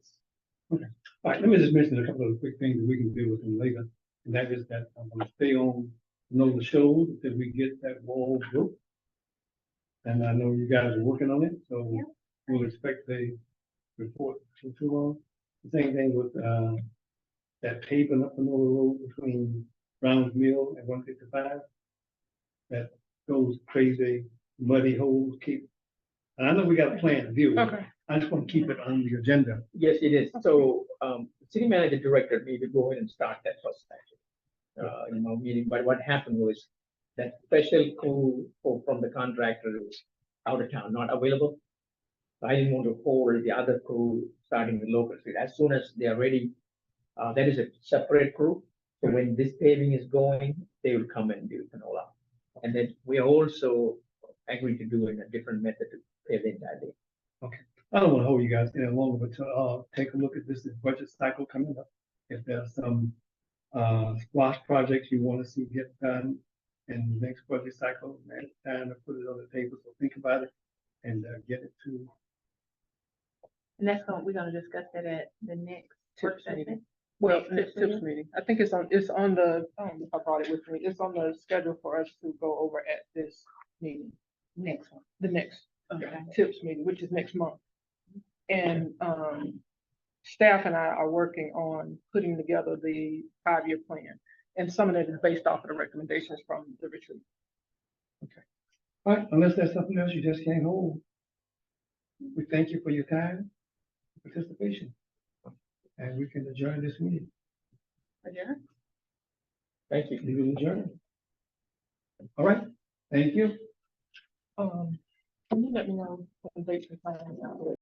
All right, let me just mention a couple of quick things that we can deal with them later. And that is that I'm gonna stay on, the show until we get that wall built. And I know you guys are working on it, so Yeah. we'll expect the report for too long. The same thing with, that paving up another road between Browns Mill and 155. That those crazy muddy holes keep, and I know we got a plan to deal with it. Okay. I just want to keep it on the agenda. Yes, it is. So, city manager directed me to go ahead and start that first action. Meeting, but what happened was that special crew from the contractor was out of town, not available. So I didn't want to hold the other crew starting the local street. As soon as they are ready, that is a separate crew. So when this paving is going, they will come and do canola. And then we also agreed to do in a different method to pave the entire day. I don't want to hold you guys any longer, but take a look at this budget cycle coming up. If there's some SPLOST projects you want to see get done in the next budget cycle, man, it's time to put it on the table. So think about it and get it to. And we're gonna discuss that at the next work session. Well, next TIPS meeting. I think it's on the, I don't know if I brought it with me. It's on the schedule for us to go over at this meeting, Next one. the next TIPS meeting, which is next month. And, staff and I are working on putting together the 5-year plan. And some of it is based off of the recommendations from the retreat. All right, unless there's something else you just can't hold. We thank you for your time, participation. And we can adjourn this meeting. Thank you. You can adjourn. All right, thank you. Can you let me know what the dates and times are?